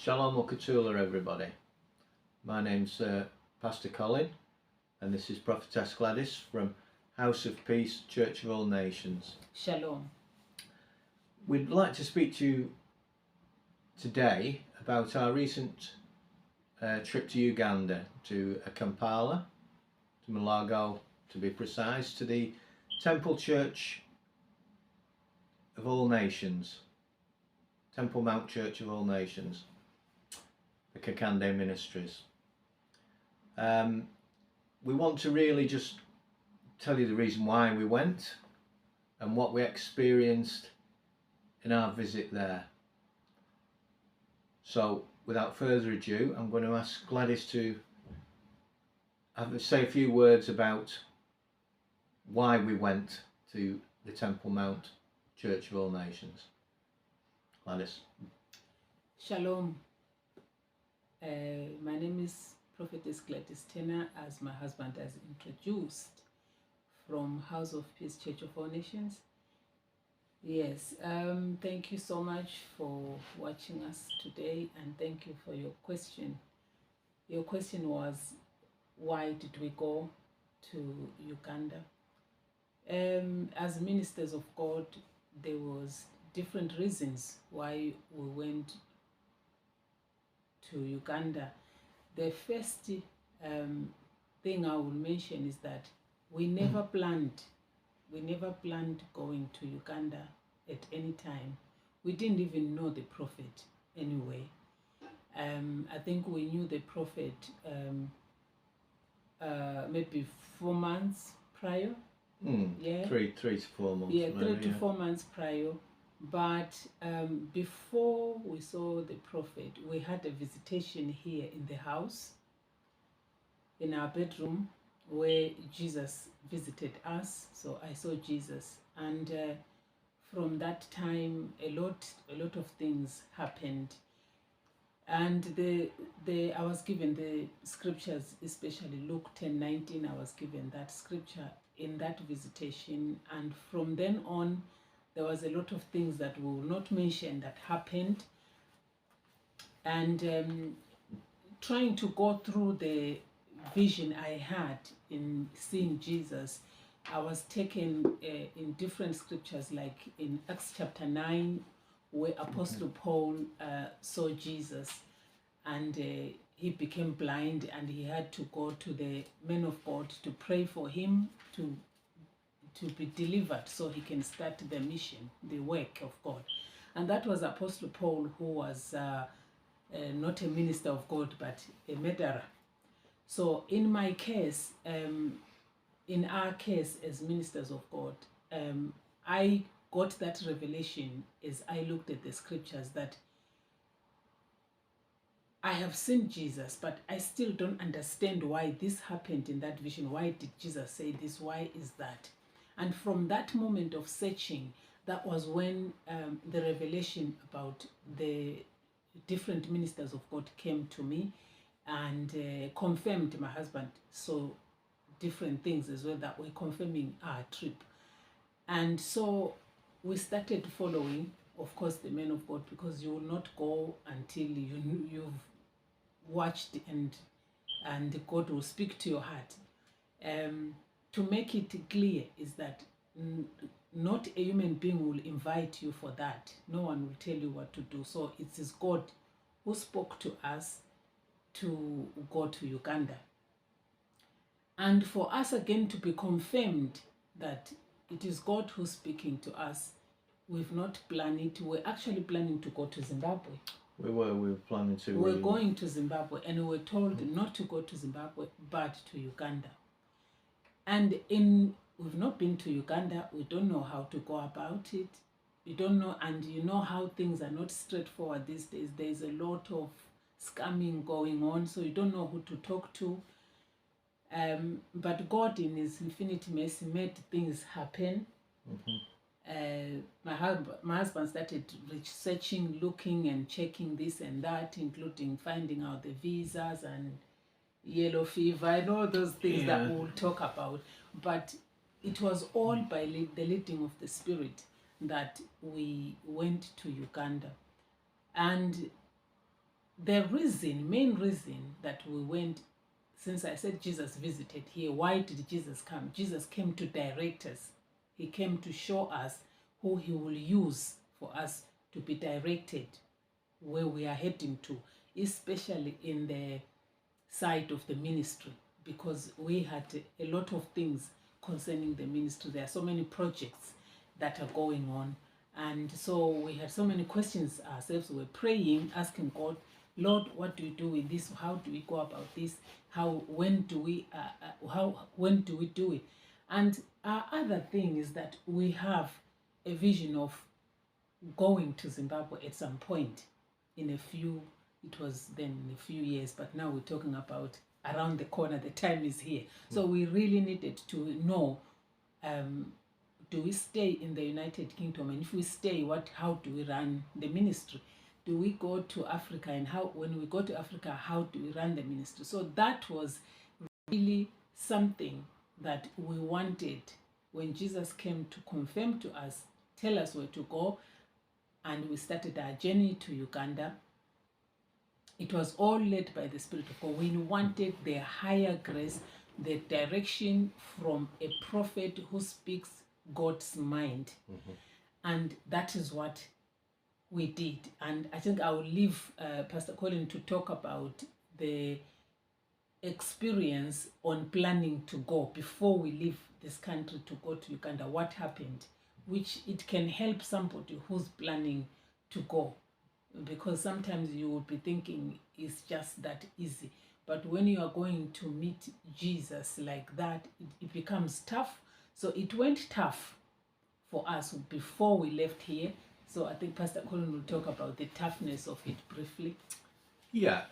Shalom Ukatula, everybody. My name's Pastor Colin, and this is Prophetess Gladys from House of Peace, Church of All Nations. Shalom. We'd like to speak to you today about our recent trip to Uganda, to Kampala, to Malago to be precise, to the Temple Church of All Nations, Temple Mount Church of All Nations, the Kakande Ministries. We want to really just tell you the reason why we went and what we experienced in our visit there. So without further ado, I'm going to ask Gladys to say a few words about why we went to the Temple Mount Church of All Nations. Gladys. Shalom. My name is Prophetess Gladys Tenor, as my husband has introduced, from House of Peace, Church of All Nations. Yes, thank you so much for watching us today, and thank you for your question. Your question was, why did we go to Uganda? As ministers of God, there was different reasons why we went to Uganda. The first thing I will mention is that we never planned going to Uganda at any time. We didn't even know the prophet anyway. I think we knew the prophet maybe 4 months prior. Yeah, 3 to 4 months. Yeah, maybe, 3 to 4 months prior. But before we saw the prophet, we had a visitation here in the house, in our bedroom, where Jesus visited us. So I saw Jesus, and from that time, a lot of things happened. And I was given the scriptures, especially Luke 10:19. I was given that scripture in that visitation, and from then on, there was a lot of things that we will not mention that happened. And trying to go through the vision I had in seeing Jesus, I was taken in different scriptures, like in Acts chapter 9, where Apostle Paul saw Jesus, and he became blind, and he had to go to the men of God to pray for him to be delivered, so he can start the mission, the work of God. And that was Apostle Paul, who was not a minister of God, but a murderer. So in my case, in our case as ministers of God, I got that revelation as I looked at the scriptures, that I have seen Jesus, but I still don't understand why this happened in that vision. Why did Jesus say this? Why is that? And from that moment of searching, that was when the revelation about the different ministers of God came to me, and confirmed. My husband saw different things as well that were confirming our trip. And so we started following, of course, the men of God, because you will not go until you've watched, and God will speak to your heart. To make it clear is that not a human being will invite you for that. No one will tell you what to do. So it is God who spoke to us to go to Uganda. And for us again to be confirmed that it is God who's speaking to us, we've not planned it. We're actually planning to go to Zimbabwe. We were planning to. We're going to Zimbabwe, and we were told not to go to Zimbabwe, but to Uganda. And we've not been to Uganda. We don't know how to go about it. We don't know, and you know how things are not straightforward these days. There's a lot of scamming going on, so you don't know who to talk to. But God, in His infinite mercy, made things happen. My husband started researching, looking and checking this and that, including finding out the visas and yellow fever and all those things that we will talk about. But it was all by the leading of the Spirit that we went to Uganda. And the main reason that we went, since I said Jesus visited here, why did Jesus come? Jesus came to direct us. He came to show us who he will use for us to be directed where we are heading to, especially in the side of the ministry, because we had a lot of things concerning the ministry. There are so many projects that are going on, and so we had so many questions ourselves. We were praying, asking God, Lord, what do we do with this? How do we go about this? When do we do it? And our other thing is that we have a vision of going to Zimbabwe at some point in a few years, but now we're talking about around the corner. The time is here. So we really needed to know, do we stay in the United Kingdom? And if we stay, how do we run the ministry? Do we go to Africa? And when we go to Africa, how do we run the ministry? So that was really something that we wanted when Jesus came to confirm to us, tell us where to go. And we started our journey to Uganda. It was all led by the Spirit of God. We wanted the higher grace, the direction from a prophet who speaks God's mind. And that is what we did. And I think I will leave Pastor Colin to talk about the experience on planning to go before we leave this country to go to Uganda. What happened, which it can help somebody who's planning to go, because sometimes you will be thinking it's just that easy, but when you are going to meet Jesus like that, it becomes tough. So it went tough for us before we left here. So I think Pastor Colin will talk about the toughness of it briefly. Yeah,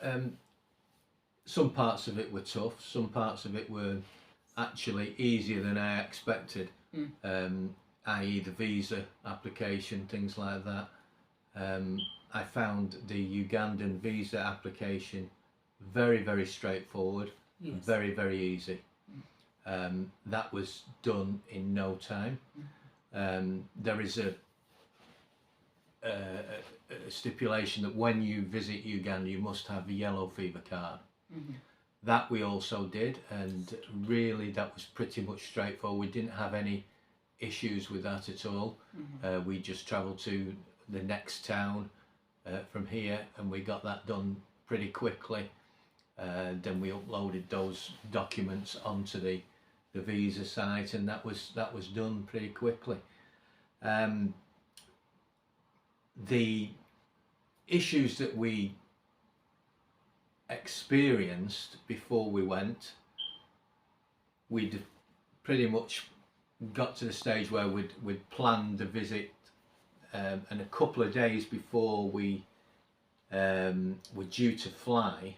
some parts of it were tough. Some parts of it were actually easier than I expected, i.e. the visa application, things like that. I found the Ugandan visa application very, very straightforward, very, very easy. That was done in no time. There is a stipulation that when you visit Uganda, you must have a yellow fever card. That we also did, and really that was pretty much straightforward. We didn't have any issues with that at all. We just travelled to the next town from here, and we got that done pretty quickly. Then we uploaded those documents onto the visa site, and that was done pretty quickly. The issues that we experienced before we went, we'd pretty much got to the stage where we'd planned the visit, and a couple of days before we were due to fly,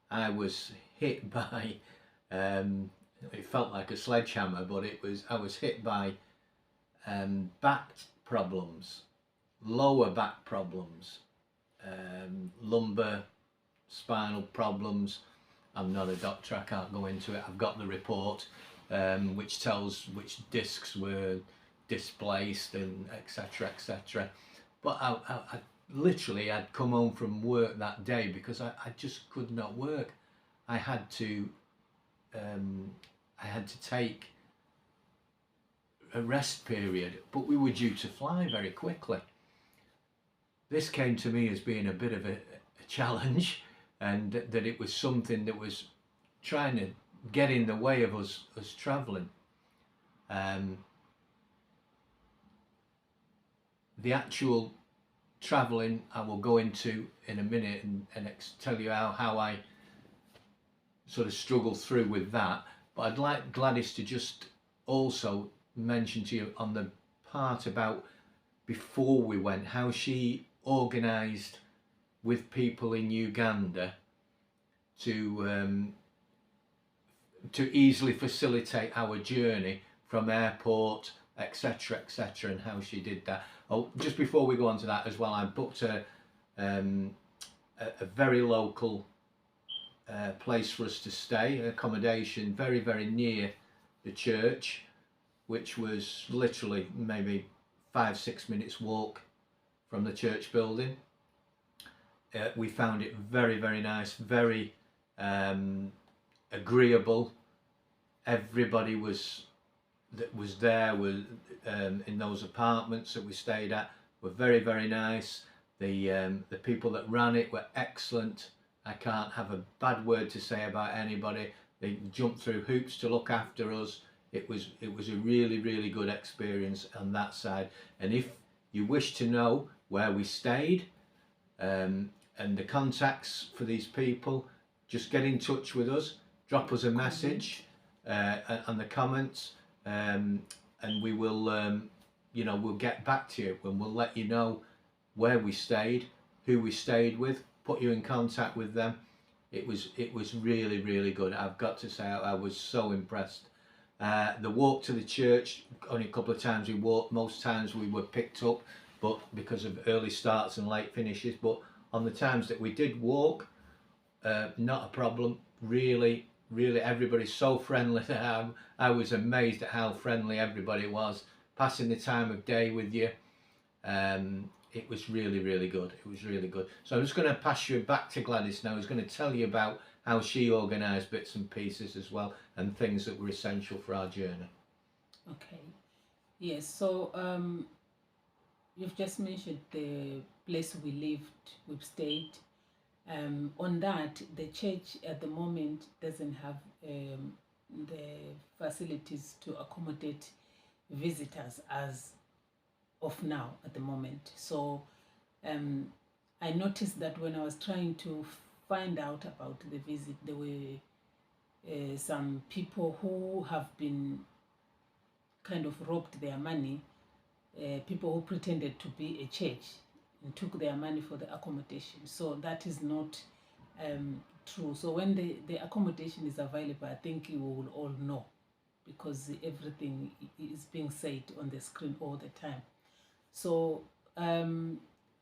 I was hit by, it felt like a sledgehammer, but I was hit by back problems, lower back problems, lumbar spinal problems. I'm not a doctor, I can't go into it. I've got the report which tells which discs were displaced and etc. But I literally, I'd come home from work that day because I just could not work. I had to take a rest period, but we were due to fly very quickly. This came to me as being a bit of a challenge, and that it was something that was trying to get in the way of us travelling. The actual travelling I will go into in a minute and tell you how I sort of struggle through with that. But I'd like Gladys to just also mention to you on the part about before we went, how she organised with people in Uganda to easily facilitate our journey from airport, etc., and how she did that. Oh, just before we go on to that as well, I booked a very local place for us to stay, accommodation very, very near the church, which was literally maybe 5-6 minutes walk from the church building. we found it very, very nice, very agreeable. Everybody that was there in those apartments that we stayed at were very, very nice. The people that ran it were excellent. I can't have a bad word to say about anybody. They jumped through hoops to look after us. It was a really, really good experience on that side. And if you wish to know where we stayed and the contacts for these people, just get in touch with us. Drop us a message on the comments, and we will, we'll get back to you and we'll let you know where we stayed, who we stayed with, put you in contact with them. It was really, really good. I've got to say, I was so impressed. The walk to the church, only a couple of times we walked. Most times we were picked up, but because of early starts and late finishes. But on the times that we did walk, not a problem. Really, really, everybody's so friendly. I was amazed at how friendly everybody was, passing the time of day with you. It was really, really good. It was really good. So I'm just going to pass you back to Gladys now, who's going to tell you about how she organised bits and pieces as well, and things that were essential for our journey. Okay. Yes, so you've just mentioned the place we lived, we've stayed. On that, the church at the moment doesn't have the facilities to accommodate visitors as of now at the moment. So I noticed that when I was trying to find out about the visit, there were some people who have been kind of robbed their money, people who pretended to be a church and took their money for the accommodation. So that is not true. So when the accommodation is available, I think you will all know, because everything is being said on the screen all the time. So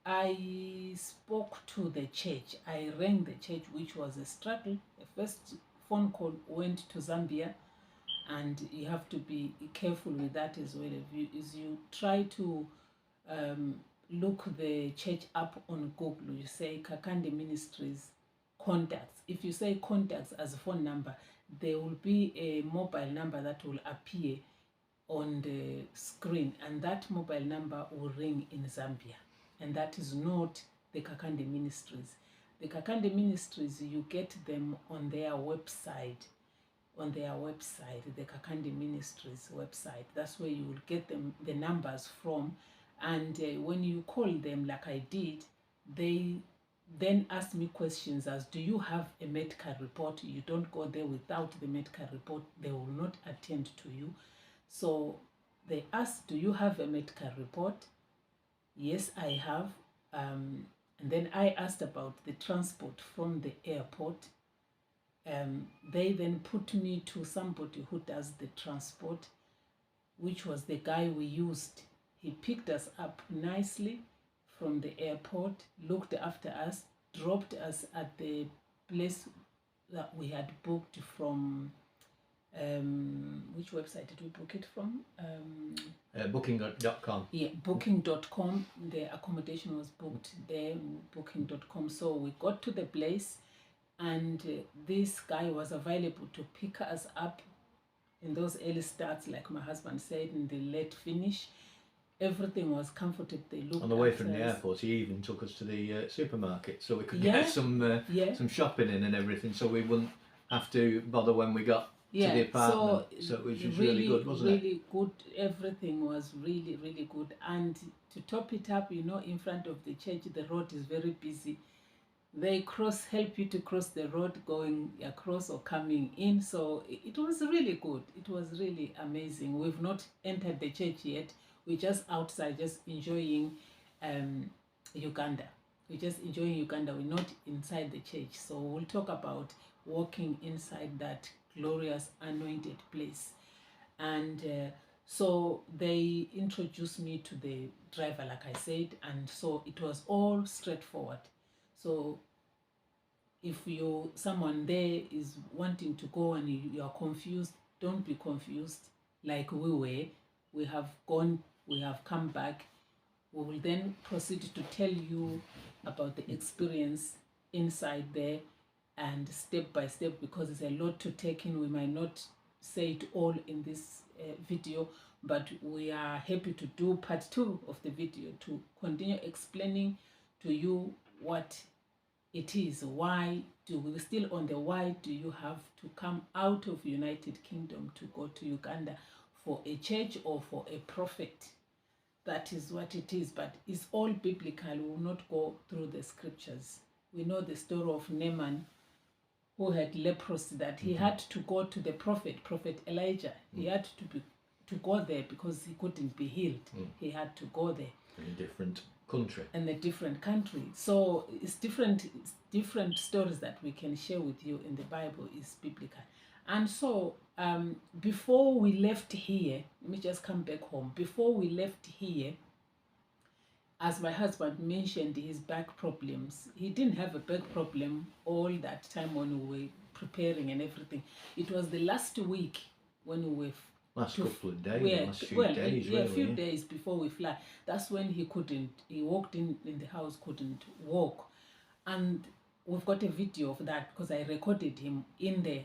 I spoke to the church. I rang the church, which was a struggle. The first phone call went to Zambia, and you have to be careful with that as well. As you try to look the church up on Google, you say Kakande Ministries contacts. If you say contacts as a phone number, there will be a mobile number that will appear on the screen, and that mobile number will ring in Zambia, and that is not the Kakande Ministries. The Kakande Ministries, you get them on their website, the Kakande Ministries website. That's where you will get them, the numbers from. And when you call them, like I did, they then ask me questions as, do you have a medical report? You don't go there without the medical report, they will not attend to you. So they asked, do you have a medical report? Yes, I have. And then I asked about the transport from the airport. They then put me to somebody who does the transport, which was the guy we used. He picked us up nicely from the airport, looked after us, dropped us at the place that we had booked from. Which website did we book it from? Booking.com. Yeah, booking.com. The accommodation was booked there, booking.com. So we got to the place, and this guy was available to pick us up in those early starts, like my husband said, in the late finish. Everything was comfortable. They looked on the way from the airport. He even took us to the supermarket so we could get some shopping in and everything, so we wouldn't have to bother when we got to the apartment. So it was really good, wasn't it? Really good. Everything was really, really good. And to top it up, in front of the church, the road is very busy. They help you to cross the road going across or coming in. So it was really good. It was really amazing. We've not entered the church yet. We're just outside, just enjoying Uganda. We're just enjoying Uganda. We're not inside the church. So we'll talk about walking inside that glorious anointed place. And so they introduced me to the driver, like I said, and so it was all straightforward. So if someone there is wanting to go and you are confused, don't be confused like we were. We have gone, we have come back. We will then proceed to tell you about the experience inside there, and step by step, because it's a lot to take in. We might not say it all in this video, but we are happy to do part 2 of the video to continue explaining to you what it is. Why do we still on the why do you have to come out of United Kingdom to go to Uganda for a church or for a prophet? That is what it is, but it's all biblical. We will not go through the scriptures. We know the story of Naaman, who had leprosy, that he had to go to the prophet Elijah. He had to go there because he couldn't be healed. He had to go there. In a different country. In a different country. So it's different stories that we can share with you in the Bible is biblical. And so before we left here, let me just come back home. Before we left here, as my husband mentioned his back problems, he didn't have a back problem all that time when we were preparing and everything. It was the last week when we were last couple of days, last few days, a few days before we fly. That's when he walked in the house, couldn't walk. And we've got a video of that because I recorded him in the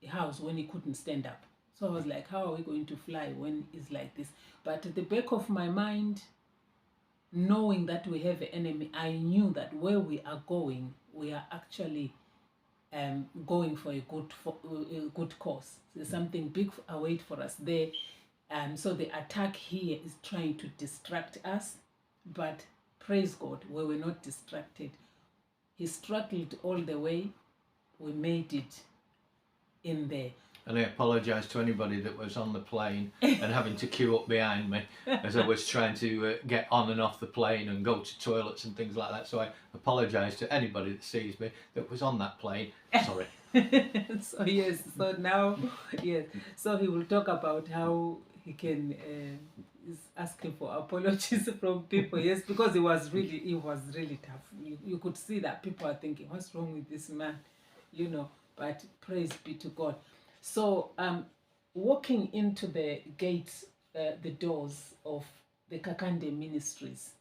house when he couldn't stand up. So I was like, how are we going to fly when it's like this? But at the back of my mind, knowing that we have an enemy, I knew that where we are going, we are actually going for a good cause. There's something big await for us there. So the attack here is trying to distract us, but praise God, we were not distracted. He struggled all the way. We made it in there. And I apologise to anybody that was on the plane and having to queue up behind me as I was trying to get on and off the plane and go to toilets and things like that. So I apologise to anybody that sees me that was on that plane. Sorry. So yes, so now, yes. So he will talk about how he can, is asking for apologies from people. Yes, because it was really tough. You could see that people are thinking, what's wrong with this man? You know, but praise be to God. So walking into the gates, the doors of the Kakande Ministries,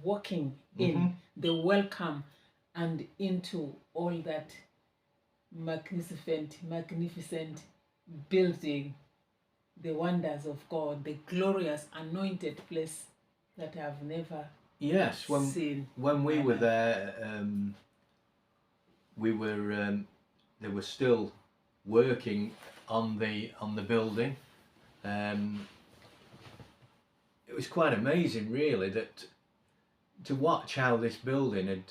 walking in, the welcome and into all that magnificent building, the wonders of God, the glorious anointed place that I've never seen. When we were there, they were still working on the building. It was quite amazing, really, that to watch how this building had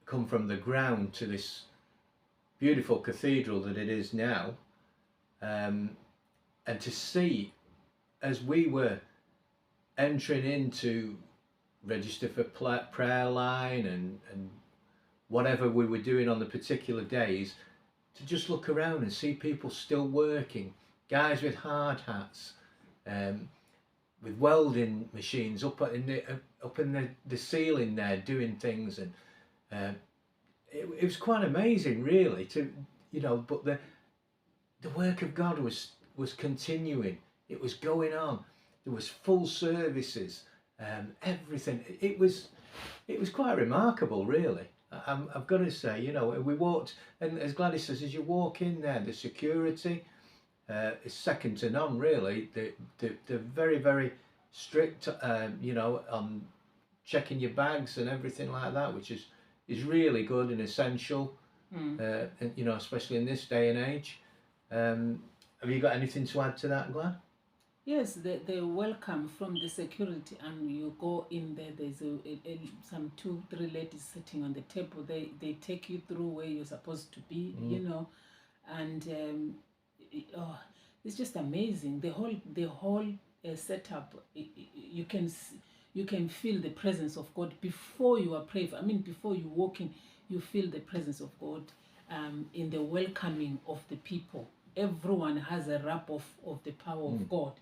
come from the ground to this beautiful cathedral that it is now, and to see as we were entering into register for prayer line and whatever we were doing on the particular days, to just look around and see people still working, guys with hard hats, with welding machines up in the ceiling there doing things, and it was quite amazing, really, to but the work of God was continuing. It was going on. There was full services, everything. It was quite remarkable, really. I've got to say, we walked, and as Gladys says, as you walk in there, the security is second to none, really. They're very, very strict, on checking your bags and everything like that, which is really good and essential, and, especially in this day and age. Have you got anything to add to that, Glad? Yes, the welcome from the security, and you go in there, there's some 2-3 ladies sitting on the table. They take you through where you're supposed to be, and it's just amazing. The whole setup, you can feel the presence of God before you are praying. I mean, before you walk in, you feel the presence of God in the welcoming of the people. Everyone has a wrap of the power of God.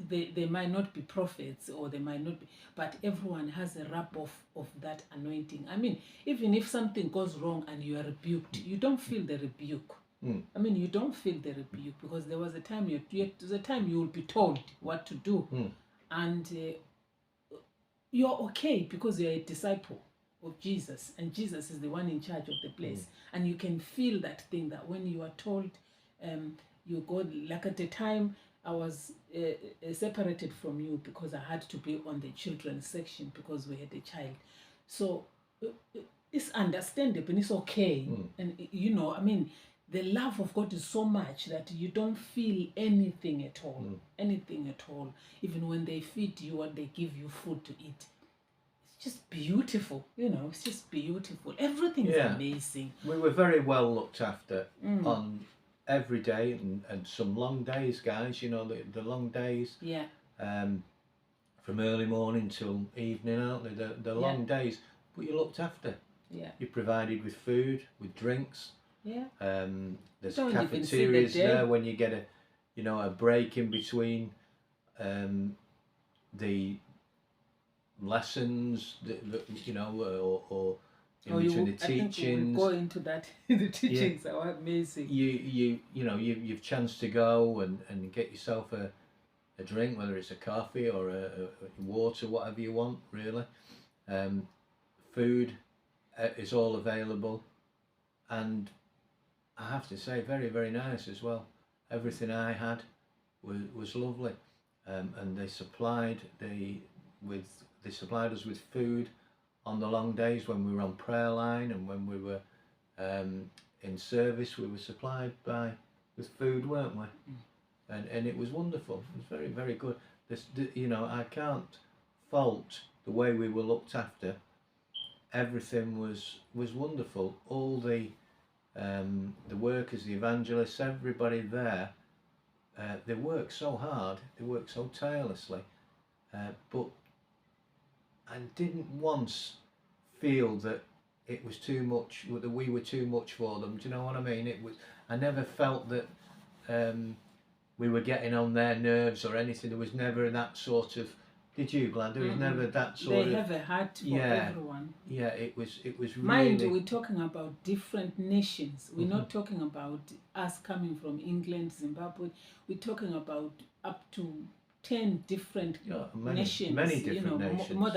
They might not be prophets, or they might not be, but everyone has a wrap of that anointing. I mean, even if something goes wrong and you are rebuked, you don't feel the rebuke. I mean, you don't feel the rebuke, because there was a time you will be told what to do, and you're okay because you're a disciple of Jesus, and Jesus is the one in charge of the place. And you can feel that thing that when you are told, you go, like at the time I was separated from you because I had to be on the children's section because we had a child. So it's understandable and it's okay. And you know, I mean, the love of God is so much that you don't feel anything at all. Anything at all. Even when they feed you or they give you food to eat. It's just beautiful, you know, it's just beautiful. Everything's amazing. We were very well looked after on every day, and some long days, guys, you know, the long days. Yeah. From early morning till evening, aren't they? The long days, but you're looked after. Yeah. You're provided with food, with drinks. Yeah. There's cafeterias there when you get a break in between the lessons, or in between the teachings. I think we'll go into that. The teachings are amazing. You've chance to go and get yourself a drink, whether it's a coffee or a water, whatever you want, really. Food is all available, and I have to say, very, very nice as well. Everything I had was lovely, and they supplied us with food on the long days when we were on prayer line, and when we were in service, we were supplied with food, weren't we? And it was wonderful. It was very, very good. I can't fault the way we were looked after. Everything was wonderful. All the workers, the evangelists, everybody there, they work so hard, they work so tirelessly, but I didn't once feel that it was too much, that we were too much for them. Do you know what I mean? I never felt that we were getting on their nerves or anything. There was never that sort of. Did you, Glad? There was never that sort of. They have a heart for everyone. Yeah, it was really. Mind, we're talking about different nations. We're not talking about us coming from England, Zimbabwe. We're talking about up to 10 different nations. Many different nations. More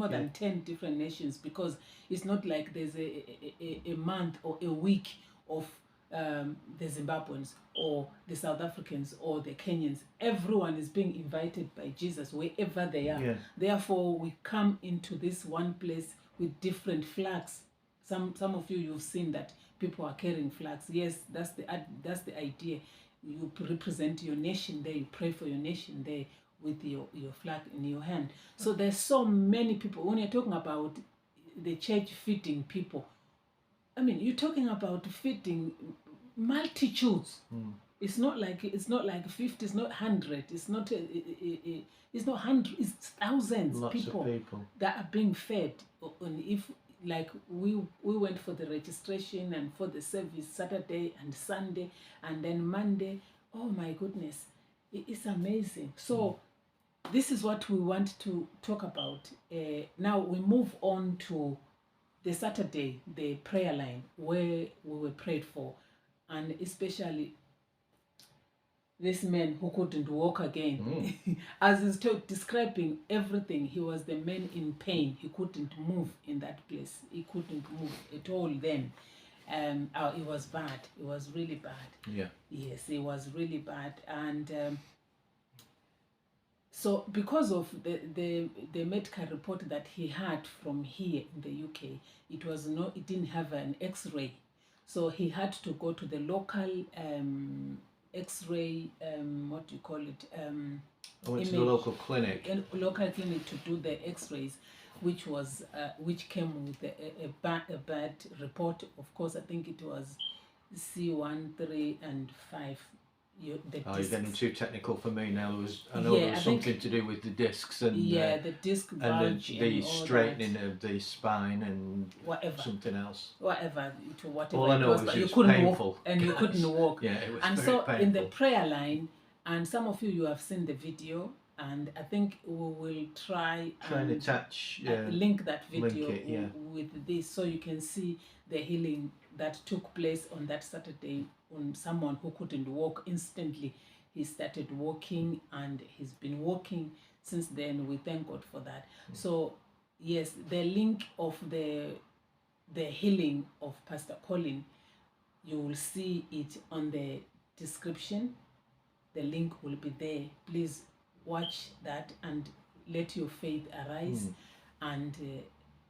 than 10 different nations, because it's not like there's a month or a week of the Zimbabweans or the South Africans or the Kenyans. Everyone is being invited by Jesus wherever they are. Yeah. Therefore, we come into this one place with different flags. Some of you've seen that people are carrying flags. Yes, that's the idea. You represent your nation there. You pray for your nation there with your flag in your hand. So there's so many people. When you're talking about the church feeding people, I mean, you're talking about feeding multitudes. It's not like 50. It's not 100. It's not 100. It's thousands. Lots of people that are being fed. And if we went for the registration and for the service Saturday and Sunday and then Monday. Oh my goodness, it's amazing. So this is what we want to talk about. Now we move on to the Saturday, the prayer line, where we were prayed for, and especially this man who couldn't walk again. As he's describing everything, he was the man in pain. He couldn't move in that place. He couldn't move at all then. It was bad. It was really bad. Yeah. Yes, it was really bad. And so because of the medical report that he had from here in the UK, it didn't have an X-ray. So he had to go to the local X-ray, what do you call it? I went to the local clinic. Local clinic to do the X-rays, which came with a bad report. Of course, I think it was C1, 3, and 5. You're getting too technical for me now. I know there was something to do with the discs and the disc bulge and the straightening of the spine and whatever, something else. Whatever. All I know is but it you was couldn't painful. walk, and you couldn't walk. Yeah, it was and very so painful. In the prayer line, and some of you have seen the video, and I think we will try and attach link that video with this, so you can see the healing that took place on that Saturday on someone who couldn't walk. Instantly he started walking, and he's been walking since then. We thank God for that. So yes, the link of the healing of Pastor Colin, you will see it on the description. The link will be there. Please watch that and let your faith arise and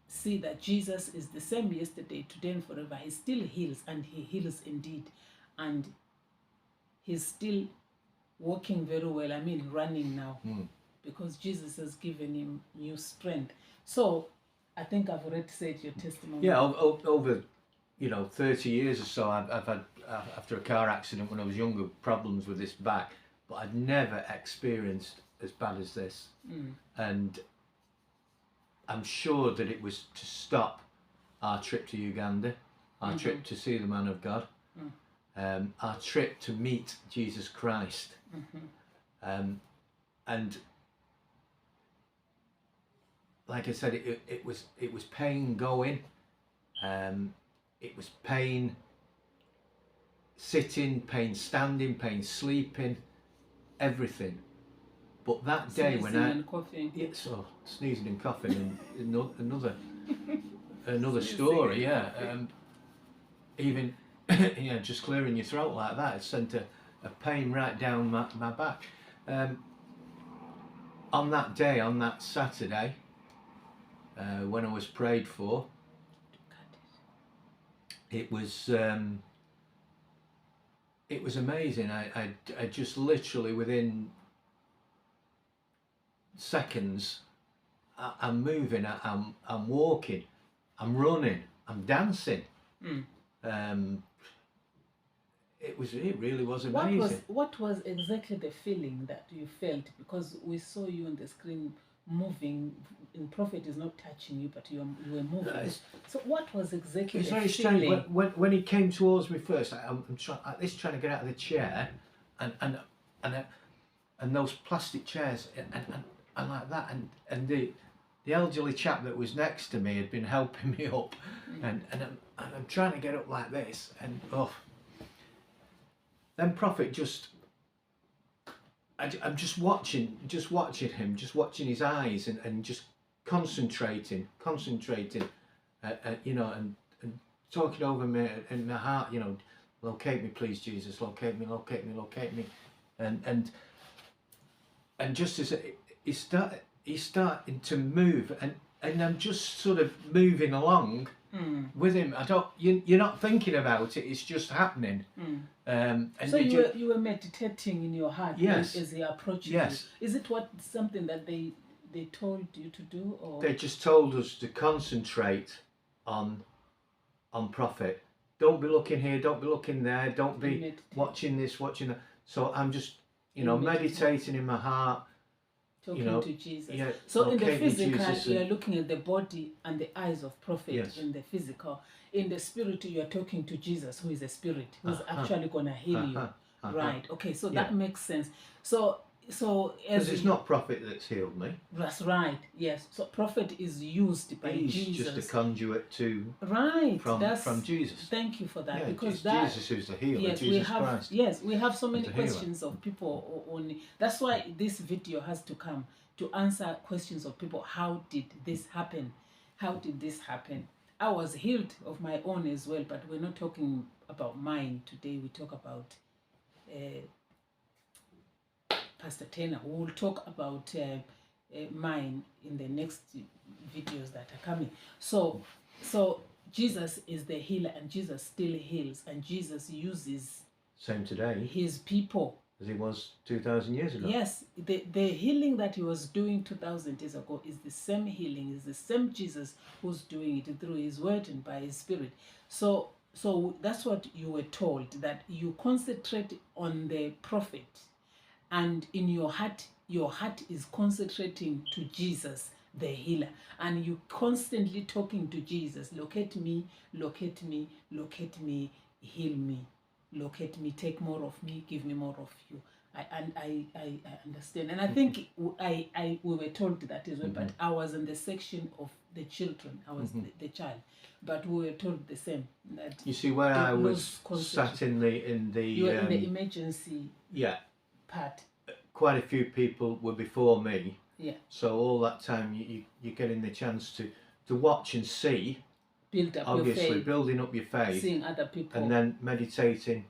see that Jesus is the same yesterday, today, and forever. He still heals, and he heals indeed. And he's still walking very well. I mean, running now, because Jesus has given him new strength. So I think I've already said your testimony. Yeah, over 30 years or so, I've had, after a car accident when I was younger, problems with this back, but I'd never experienced as bad as this. And I'm sure that it was to stop our trip to Uganda, our trip to see the man of God, our trip to meet Jesus Christ. And like I said, it was pain going, it was pain sitting, pain standing, pain sleeping, everything. But that day Sneezing when I and coughing. sneezing and coughing, and another story, yeah. Even just clearing your throat like that, it sent a pain right down my back. On that day, on that Saturday, when I was prayed for, it was amazing. I just literally within seconds, I'm moving, I'm walking, I'm running, I'm dancing. It really was amazing. What was exactly the feeling that you felt? Because we saw you on the screen moving, and Prophet is not touching you, but you were moving. So what was exactly it's the very feeling? strange. When he came towards me first, I'm trying to get out of the chair, and those plastic chairs and like that, and the elderly chap that was next to me had been helping me up, and I'm trying to get up like this, and then Prophet I'm just watching him, just watching his eyes, and just concentrating, and talking over me in my heart, locate me, please, Jesus, locate me, and just as he's starting to move, and I'm just sort of moving along with him. You're not thinking about it; it's just happening. And so you were meditating in your heart, yes, as he approached yes. you. Is it something that they told you to do, or they just told us to concentrate on Prophet? Don't be looking here, don't be looking there, don't be watching this, watching that. So I'm just meditating in my heart, talking to Jesus. Yeah, so in the physical, you are and looking at the body and the eyes of Prophet. Yes. In the physical. In the spirit, you are talking to Jesus, who is a spirit, who's actually going to heal you. Right. Okay. So that makes sense. So because it's not Prophet that's healed me. That's right. Yes. So Prophet is used by He's Jesus. just a conduit to from Jesus. Thank you for that, Yeah, because Jesus who's the healer. Yes, Jesus Christ. Yes, we have so many questions of people on. That's why this video has to come to answer questions of people. How did this happen? How did this happen? I was healed of my own as well, but we're not talking about mine today. We talk about Pastor Tena. We will talk about mine in the next videos that are coming. So Jesus is the healer, and Jesus still heals, and Jesus uses same today his people as he was 2,000 years ago. Yes, the healing that he was doing 2,000 years ago is the same healing, is the same Jesus who's doing it through his word and by his spirit. So that's what you were told, that you concentrate on the Prophet, and in your heart is concentrating to Jesus, the healer, and you constantly talking to Jesus. Locate me, locate me, locate me, heal me, locate me, take more of me, give me more of you. I understand, and I think we were told that as well. But I was in the section of the children. I was the child, but we were told the same. That you see, where I was sat in the you were in the emergency part. Quite a few people were before me. Yeah. So all that time you're getting the chance to watch and see, Build up obviously your faith, building up your faith, seeing other people, and then meditating,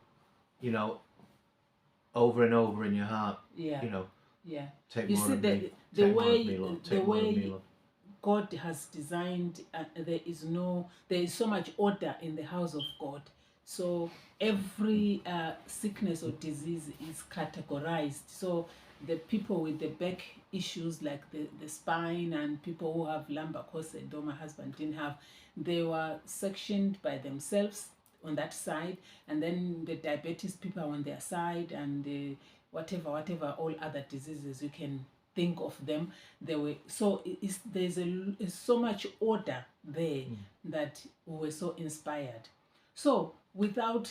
over and over in your heart. Yeah. Yeah. Take You more see of the me. the Take more of way me, Lord. the Take more of me, way Lord. God has designed, there is so much order in the house of God. So every sickness or disease is categorized. So the people with the back issues, like the spine, and people who have lumbar though my husband didn't have, they were sectioned by themselves on that side, and then the diabetes people are on their side, and the whatever all other diseases you can think of them, they were. So there's so much order there that we were so inspired. So without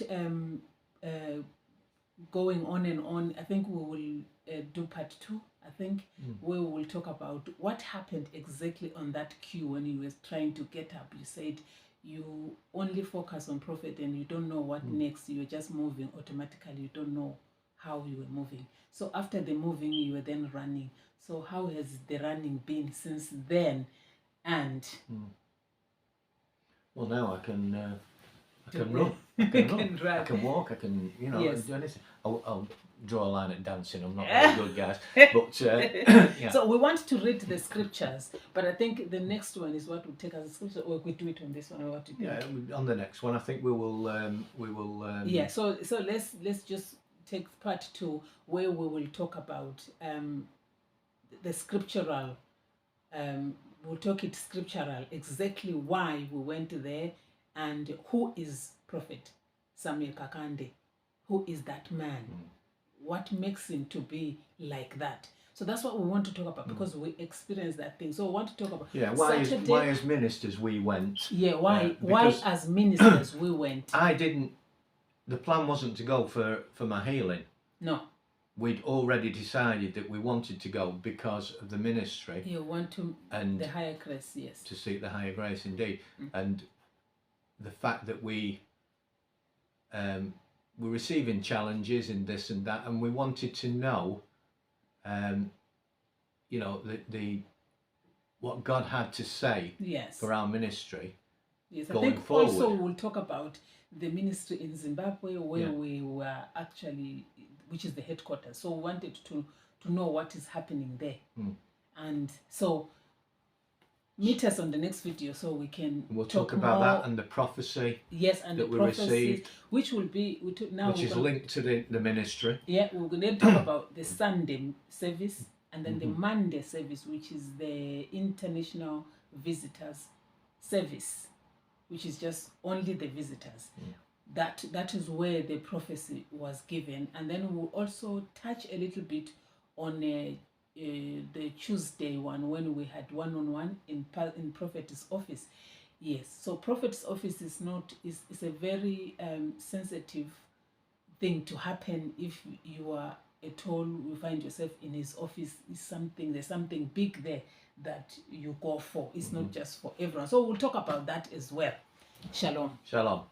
going on and on, I think we will do part 2. I think we will talk about what happened exactly on that queue when you were trying to get up. You said you only focus on prophet and you don't know what next. You're just moving automatically. You don't know how you were moving. So after the moving, you were then running. So how has the running been since then? And well, now I can run. I can run. I can walk. I can Yes. do anything. I'll draw a line at dancing. I'm not very good, guys. But yeah. So we want to read the scriptures, but I think the next one is what will take us a scripture, or we do it on this one, or what to do. Yeah, on the next one, I think we will. Yeah. So let's just take part 2, where we will talk about the scriptural. We'll talk it scriptural, exactly why we went there, and who is Prophet Samuel Kakande. Who is that man? What makes him to be like that? So that's what we want to talk about, because we experienced that thing. So we want to talk about why as ministers we went. Yeah, why as ministers we went. I didn't. The plan wasn't to go for my healing. No. We'd already decided that we wanted to go because of the ministry. You want to and the higher grace, yes. To seek the higher grace, indeed, and the fact that we're receiving challenges in this and that, and we wanted to know, the what God had to say for our ministry. Yes, going I think forward. Also we'll talk about the ministry in Zimbabwe, where we were actually, which is the headquarters. So we wanted to know what is happening there, and so meet us on the next video so we can we'll talk about more, that and the prophecy. Yes, and that the we received, which will be which is linked to the ministry. Yeah, we're going to talk about the Sunday service, and then the Monday service, which is the international visitors service, which is just only the visitors. That is where the prophecy was given, and then we'll also touch a little bit on the Tuesday one, when we had one-on-one in prophet's office. Yes, so prophet's office is a very sensitive thing to happen. If you are at all, you find yourself in his office, there's something big there that you go for. It's not just for everyone. So we'll talk about that as well. Shalom. Shalom.